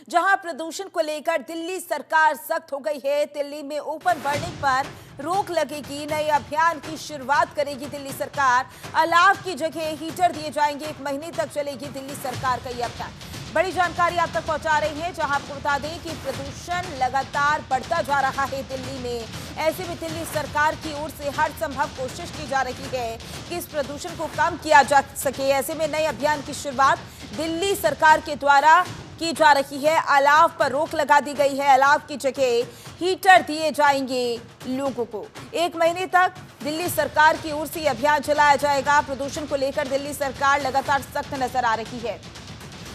जहां प्रदूषण को लेकर दिल्ली सरकार सख्त हो गई है। दिल्ली में ओपन बर्निंग पर रोक लगेगी। नए अभियान की शुरुआत करेगी दिल्ली सरकार। अलाव की जगह हीटर दिए जाएंगे। 1 महीने तक चलेगी दिल्ली सरकार का यह अभियान। बड़ी जानकारी आप तक पहुंचा रही है, जहां आपको बता दें कि प्रदूषण लगातार बढ़ता जा रहा है दिल्ली में। ऐसे में दिल्ली सरकार की ओर से हर संभव कोशिश की जा रही है कि इस प्रदूषण को कम किया जा सके। ऐसे में नए अभियान की शुरुआत दिल्ली सरकार के द्वारा की जा रही है। अलाव पर रोक लगा दी गई है। अलाव की जगह हीटर दिए जाएंगे लोगों को। 1 महीने तक दिल्ली सरकार की ओर से अभियान चलाया जाएगा। प्रदूषण को लेकर दिल्ली सरकार लगातार सख्त नजर आ रही है।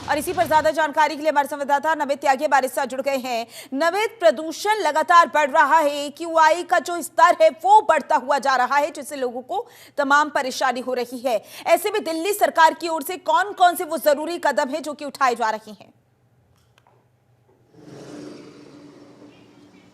और इसी पर ज्यादा जानकारी के लिए हमारे संवाददाता नमित त्यागी हमारे साथ जुड़ गए हैं। नमित, प्रदूषण लगातार बढ़ रहा है। AQI का जो स्तर है वो बढ़ता हुआ जा रहा है, जिससे लोगों को तमाम परेशानी हो रही है। ऐसे में दिल्ली सरकार की ओर से कौन कौन से वो जरूरी कदम है जो कि उठाए जा रहे हैं?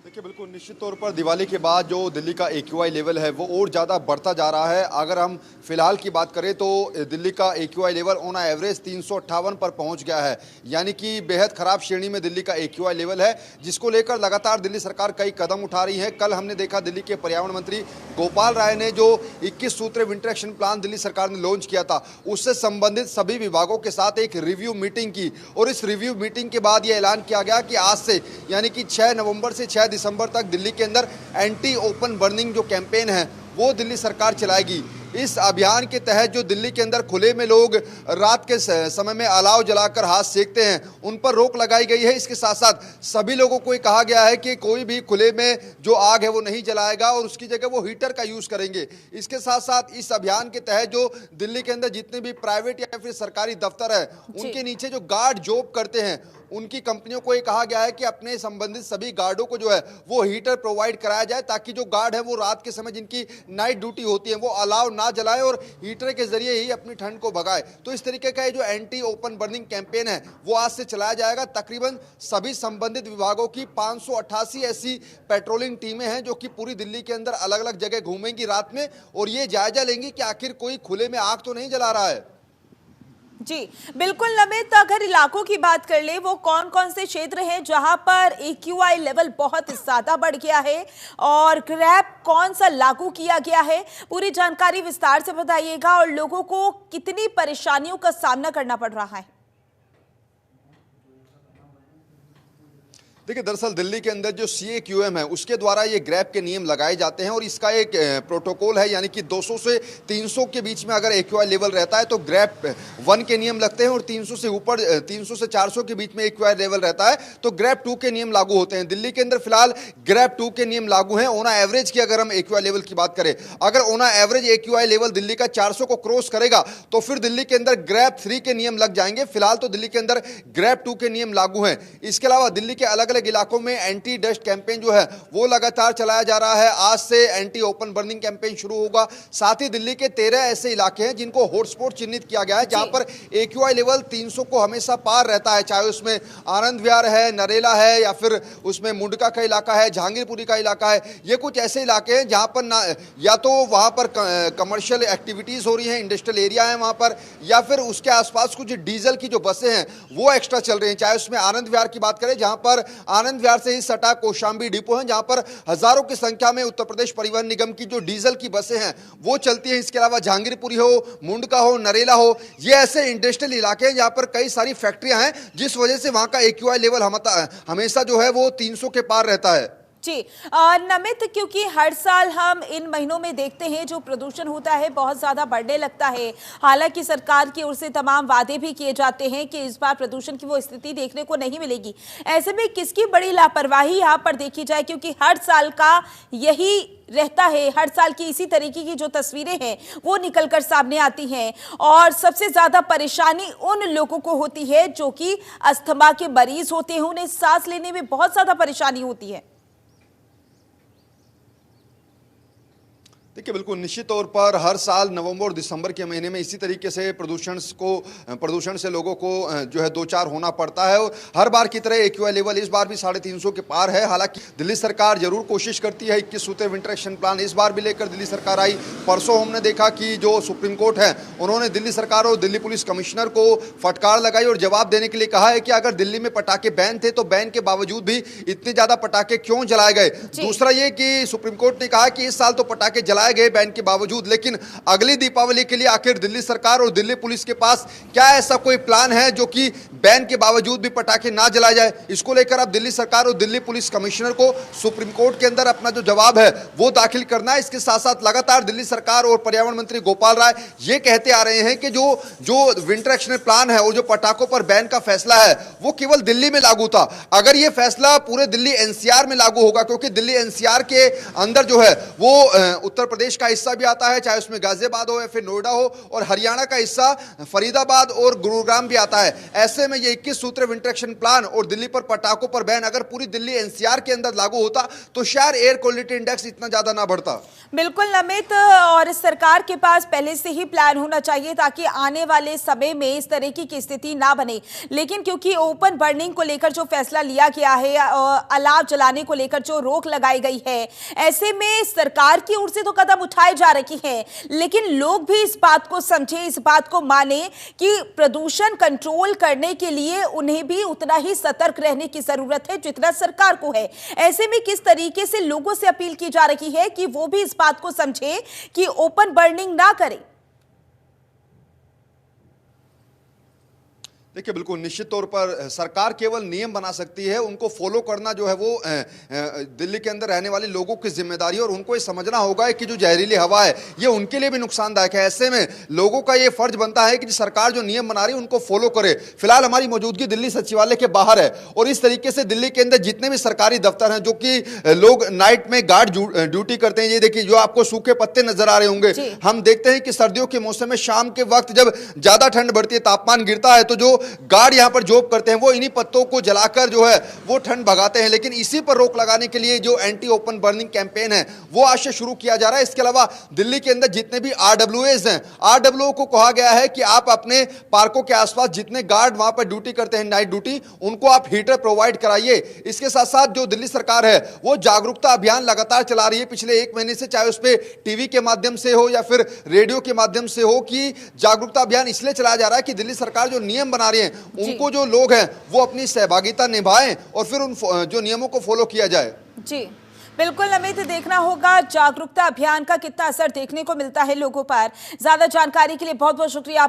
देखिए, बिल्कुल निश्चित तौर पर दिवाली के बाद जो दिल्ली का AQI लेवल है वो और ज़्यादा बढ़ता जा रहा है। अगर हम फिलहाल की बात करें तो दिल्ली का AQI लेवल ऑन एवरेज 358 पर पहुंच गया है, यानी कि बेहद खराब श्रेणी में दिल्ली का AQI लेवल है, जिसको लेकर लगातार दिल्ली सरकार कई कदम उठा रही है। कल हमने देखा दिल्ली के पर्यावरण मंत्री गोपाल राय ने जो 21 सूत्रीय विंटर एक्शन प्लान दिल्ली सरकार ने लॉन्च किया था, उससे संबंधित सभी विभागों के साथ एक रिव्यू मीटिंग की। और इस रिव्यू मीटिंग के बाद यह ऐलान किया गया कि आज से यानी कि 6 नवंबर से 6 दिसंबर तक दिल्ली के अंदर एंटी ओपन बर्निंग जो कैंपेन है वो दिल्ली सरकार चलाएगी। इस अभियान के तहत जो दिल्ली के अंदर खुले में लोग रात के समय में अलाव जलाकर हाथ सेकते हैं, उन पर रोक लगाई गई है। इसके साथ साथ सभी लोगों को ये कहा गया है कि कोई भी खुले में जो आग है वो नहीं जलाएगा और उसकी जगह वो हीटर का यूज करेंगे। इसके साथ साथ इस अभियान के तहत जो दिल्ली के अंदर जितने भी प्राइवेट या फिर सरकारी दफ्तर है, उनके नीचे जो गार्ड जॉब करते हैं, उनकी कंपनियों को ये कहा गया है कि अपने संबंधित सभी गार्डों को जो है वो हीटर प्रोवाइड कराया जाए, ताकि जो गार्ड है वो रात के समय जिनकी नाइट ड्यूटी होती है वो अलाव ना जलाए और हीटर के जरिए ही अपनी ठंड को भगाए। तो इस तरीके का ये जो एंटी ओपन बर्निंग कैंपेन है वो आज से चलाया जाएगा। तकरीबन सभी संबंधित विभागों की 588 ऐसी पेट्रोलिंग टीमें हैं जो कि पूरी दिल्ली के अंदर अलग अलग जगह घूमेंगी रात में और ये जायजा लेंगी कि आखिर कोई खुले में आग तो नहीं जला रहा है। जी बिल्कुल नमित, अगर इलाकों की बात कर ले, वो कौन कौन से क्षेत्र हैं जहां पर AQI लेवल बहुत ज्यादा बढ़ गया है और ग्रैब कौन सा लागू किया गया है? पूरी जानकारी विस्तार से बताइएगा और लोगों को कितनी परेशानियों का सामना करना पड़ रहा है। देखिए, दरअसल दिल्ली के अंदर जो CAQM है उसके द्वारा ये ग्रैब के नियम लगाए जाते हैं और इसका एक प्रोटोकॉल है, यानी कि 200 से 300 के बीच में अगर AQI लेवल रहता है तो ग्रैब 1 के नियम लगते हैं और 300 से ऊपर 300 से 400 के बीच में AQI लेवल रहता है तो ग्रैब 2 के नियम लागू होते हैं। दिल्ली के अंदर फिलहाल ग्रैब 2 के नियम लागू हैं। ऑन एवरेज की अगर हम AQI लेवल की बात करें, अगर on average AQI level Delhi का 400 को क्रॉस करेगा तो फिर दिल्ली के अंदर ग्रैब 3 के नियम लग जाएंगे। फिलहाल तो दिल्ली के अंदर ग्रैब 2 के नियम लागू हैं। इसके अलावा दिल्ली के अलग इलाकों में एंटी डस्ट कैंपेन जो है वो लगातार चलाया जा रहा है। आज से एंटी ओपन बर्निंग कैंपेन शुरू होगा। साथ ही दिल्ली के 13 ऐसे इलाके हैं जिनको हॉटस्पॉट चिन्हित किया गया है, जहां पर AQI लेवल 300 को हमेशा पार रहता है, चाहे उसमें आनंद विहार है, नरेला है या फिर उसमें मुंडका का इलाका है, जहांगीरपुरी का इलाका है। ये कुछ ऐसे इलाके हैं जहां पर ना या तो वहां पर कमर्शियल एक्टिविटीज हो रही हैं, इंडस्ट्रियल एरिया है वहां पर, या फिर उसके आसपास कुछ डीजल की जो बसें हैं वो एक्स्ट्रा चल रही हैं। चाहे उसमें आनंद विहार की बात करें, जहां पर आनंद विहार से ही सटा कौशाम्बी डिपो है, जहां पर हजारों की संख्या में उत्तर प्रदेश परिवहन निगम की जो डीजल की बसें हैं वो चलती हैं। इसके अलावा जहांगीरपुरी हो, मुंडका हो, नरेला हो, ये ऐसे इंडस्ट्रियल इलाके हैं जहां पर कई सारी फैक्ट्रियां हैं, जिस वजह से वहां का AQI लेवल हमेशा जो है वो 300 के पार रहता है। जी नमित, क्योंकि हर साल हम इन महीनों में देखते हैं जो प्रदूषण होता है बहुत ज्यादा बढ़ने लगता है। हालांकि सरकार की ओर से तमाम वादे भी किए जाते हैं कि इस बार प्रदूषण की वो स्थिति देखने को नहीं मिलेगी। ऐसे में किसकी बड़ी लापरवाही यहाँ पर देखी जाए, क्योंकि हर साल का यही रहता है, हर साल की इसी तरीके की जो तस्वीरें हैं वो निकलकर सामने आती हैं और सबसे ज्यादा परेशानी उन लोगों को होती है जो कि अस्थमा के मरीज होते हैं, उन्हें सांस लेने में बहुत ज्यादा परेशानी होती है। देखिए, बिल्कुल निश्चित तौर पर हर साल नवंबर और दिसंबर के महीने में इसी तरीके से प्रदूषण से लोगों को जो है दो चार होना पड़ता है। और हर बार की तरह एक्यूआई लेवल इस बार भी 350 के पार है। हालांकि दिल्ली सरकार जरूर कोशिश करती है। 21 सूत्रीय विंटर एक्शन प्लान इस बार भी लेकर दिल्ली सरकार आई। परसों हमने देखा कि जो सुप्रीम कोर्ट है उन्होंने दिल्ली सरकार और दिल्ली पुलिस कमिश्नर को फटकार लगाई और जवाब देने के लिए कहा है कि अगर दिल्ली में पटाखे बैन थे तो बैन के बावजूद भी इतने ज्यादा पटाखे क्यों जलाए गए। दूसरा ये कि सुप्रीम कोर्ट ने कहा कि इस साल तो पटाखे जलाए गए बैन के बावजूद, लेकिन अगली दीपावली के लिए आखिर दिल्ली सरकार और दिल्ली पुलिस के पास क्या ऐसा कोई प्लान है जो कि बैन के बावजूद भी पटाखे ना जलाए जाए। इसको लेकर अब दिल्ली सरकार और दिल्ली पुलिस कमिश्नर को सुप्रीम कोर्ट के अंदर अपना जो जवाब है वो दाखिल करना है। इसके साथ साथ लगातार दिल्ली सरकार और पर्यावरण मंत्री गोपाल राय ये कहते आ रहे हैं कि जो विंटर एक्शन प्लान है और जो पटाखों पर बैन का फैसला है वो केवल दिल्ली में लागू था। अगर ये फैसला पूरे दिल्ली एनसीआर में लागू होगा, क्योंकि दिल्ली एनसीआर के अंदर जो है वो उत्तर प्रदेश का हिस्सा भी आता है, चाहे उसमें गाजियाबाद हो या फिर नोएडा हो, और हरियाणा का हिस्सा फरीदाबाद और गुरुग्राम भी आता है। ऐसे में ये 21 सूत्रीय विंटर एक्शन प्लान और दिल्ली पर पटाखों पर बैन अगर पूरी दिल्ली एनसीआर के अंदर लागू होता तो शायद एयर क्वालिटी इंडेक्स इतना ज्यादा ना बढ़ता। बिल्कुल नमित, और सरकार के पास पहले से ही प्लान होना चाहिए ताकि आने वाले समय में इस तरह की स्थिति ना बने। लेकिन क्योंकि ओपन बर्निंग को लेकर जो फैसला लिया गया है, अलाव जलाने को लेकर जो रोक लगाई गई है, ऐसे में सरकार की ओर से तो कदम उठाए जा रही हैं, लेकिन लोग भी इस बात को समझे, इस बात को माने कि प्रदूषण कंट्रोल करने के लिए उन्हें भी उतना ही सतर्क रहने की जरूरत है जितना सरकार को है। ऐसे में किस तरीके से लोगों से अपील की जा रही है कि वो भी इस बात को समझे कि ओपन बर्निंग ना करें। देखिए, बिल्कुल निश्चित तौर पर सरकार केवल नियम बना सकती है, उनको फॉलो करना जो है वो दिल्ली के अंदर रहने वाले लोगों की जिम्मेदारी है। और उनको ये समझना होगा कि जो जहरीली हवा है ये उनके लिए भी नुकसानदायक है। ऐसे में लोगों का ये फर्ज बनता है कि सरकार जो नियम बना रही है उनको फॉलो करे। फिलहाल हमारी मौजूदगी दिल्ली सचिवालय के बाहर है और इस तरीके से दिल्ली के अंदर जितने भी सरकारी दफ्तर हैं जो कि लोग नाइट में गार्ड ड्यूटी करते हैं, ये देखिए जो आपको सूखे पत्ते नजर आ रहे होंगे। हम देखते हैं कि सर्दियों के मौसम में शाम के वक्त जब ज्यादा ठंड बढ़ती है, तापमान गिरता है, तो जो गार्ड यहां पर जॉब करते हैं वो इन्हीं पत्तों को जलाकर जो है वो ठंड भगाते हैं। लेकिन इसी पर रोक लगाने के लिए जो एंटी ओपन बर्निंग कैंपेन है वो आज से शुरू किया जा रहा है। इसके अलावा दिल्ली के अंदर जितने भी आरडब्ल्यूएज हैं, आरडब्ल्यूओ को कहा गया है कि आप अपने पार्कों के आसपास जितने गार्ड वहां पर ड्यूटी करते हैं नाइट ड्यूटी, उनको आप हीटर प्रोवाइड कराइए। इसके साथ साथ जो दिल्ली सरकार है वो जागरूकता अभियान लगातार चला रही है पिछले एक महीने से, चाहे उस पर टीवी के माध्यम से हो या फिर रेडियो के माध्यम से हो, कि जागरूकता अभियान इसलिए चलाया जा रहा है कि दिल्ली सरकार जो नियम बना रही है उनको जो लोग हैं वो अपनी सहभागिता निभाएं और फिर उन जो नियमों को फॉलो किया जाए। जी बिल्कुल अमित, देखना होगा जागरूकता अभियान का कितना असर देखने को मिलता है लोगों पर। ज्यादा जानकारी के लिए बहुत बहुत शुक्रिया।